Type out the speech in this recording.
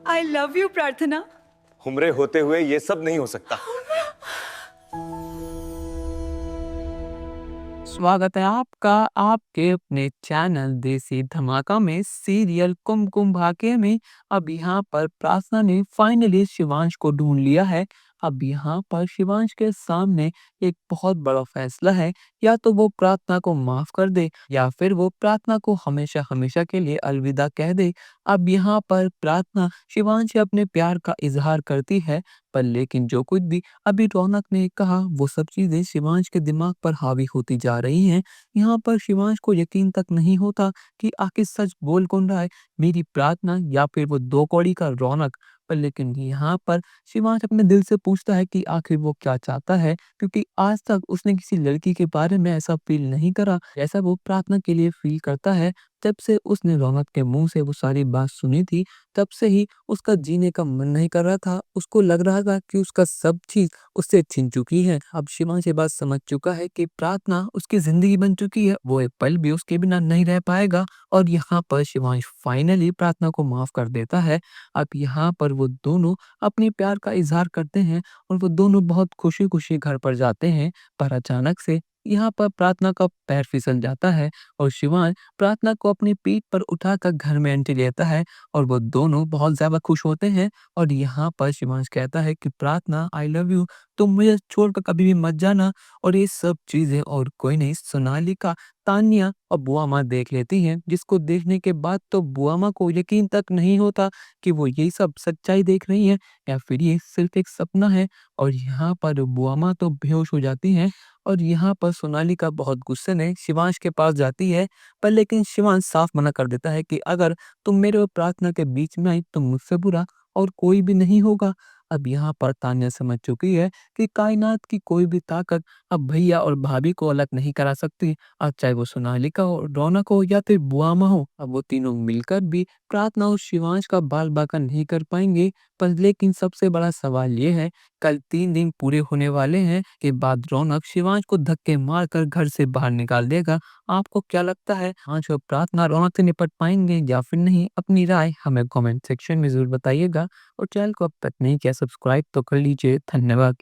I love you प्रार्थना। उम्रे होते हुए ये सब नहीं हो सकता। स्वागत है आपका आपके अपने चैनल देसी धमाका में सीरियल कुमकुम भाग्य में। अब यहाँ पर प्रार्थना ने फाइनली शिवांश को ढूंढ लिया है। अब यहाँ पर शिवांश के सामने एक बहुत बड़ा फैसला है, या तो वो प्रार्थना को माफ कर दे या फिर वो प्रार्थना को हमेशा हमेशा के लिए अलविदा कह दे। अब यहाँ पर प्रार्थना शिवांश से अपने प्यार का इजहार करती है, पर लेकिन जो कुछ भी अभी रौनक ने कहा वो सब चीजें शिवांश के दिमाग पर हावी होती जा रही हैं। यहाँ पर शिवांश को यकीन तक नहीं होता कि आखिर सच बोल कौन रहा है, मेरी प्रार्थना या फिर वो दो कौड़ी का रौनक। पर लेकिन यहाँ पर शिवांश अपने दिल से पूछता है कि आखिर वो क्या चाहता है, क्योंकि आज तक उसने किसी लड़की के बारे में ऐसा फील नहीं करा जैसा वो प्रार्थना के लिए फील करता है। जब से उसने रौनक के मुंह से वो सारी बात सुनी थी, तब से ही उसका जीने का मन नहीं कर रहा था। उसको लग रहा था कि उसका सब चीज उससे छिन चुकी है। अब शिवांश ये बात समझ चुका है कि प्रार्थना उसकी जिंदगी बन चुकी है, वो एक पल भी उसके बिना नहीं रह पाएगा। और यहाँ पर शिवांश फाइनली प्रार्थना को माफ कर देता है। अब यहाँ पर वो दोनों अपने प्यार का इजहार करते हैं और वो दोनों बहुत खुशी खुशी घर पर जाते हैं। पर अचानक से यहाँ पर प्रार्थना का पैर फिसल जाता है और शिवांश प्रार्थना को अपनी पीठ पर उठाकर घर में एंट्री लेता है और वो दोनों बहुत ज्यादा खुश होते हैं। और यहाँ पर शिवांश कहता है कि प्रार्थना आई लव यू, तुम मुझे छोड़कर कभी भी मत जाना। और ये सब चीजें और कोई नहीं, सोनालिका, तान्या और बुआ माँ देख लेती हैं, जिसको देखने के बाद तो बुआ माँ को यकीन तक नहीं होता कि वो यही सब सच्चाई देख रही हैं या फिर ये सिर्फ एक सपना है। और यहाँ पर बुआ माँ तो बेहोश हो जाती हैं। और यहाँ पर सोनालिका बहुत गुस्से में शिवांश के पास जाती है, पर लेकिन शिवांश साफ मना कर देता है कि अगर तुम मेरे और प्रार्थना के बीच में आई तो मुझसे बुरा और कोई भी नहीं होगा। अब यहाँ पर तान्या समझ चुकी है कि कायनात की कोई भी ताकत अब भैया और भाभी को अलग नहीं करा सकती। अब चाहे वो सोनालिका हो, रौनक हो या फिर बुआ माँ हो, अब वो तीनों मिलकर भी प्रार्थना और शिवांश का बाल बाका नहीं कर पाएंगे। पर लेकिन सबसे बड़ा सवाल ये है, कल 3 दिन पूरे होने वाले हैं के बाद रौनक शिवांश को धक्के मारकर घर से बाहर निकाल देगा। आपको क्या लगता है, आज वो प्रार्थना रौनक से निपट पाएंगे या फिर नहीं? अपनी राय हमें कमेंट सेक्शन में जरूर बताइएगा और चैनल को अब तक नहीं किया सब्सक्राइब तो कर लीजिए। धन्यवाद।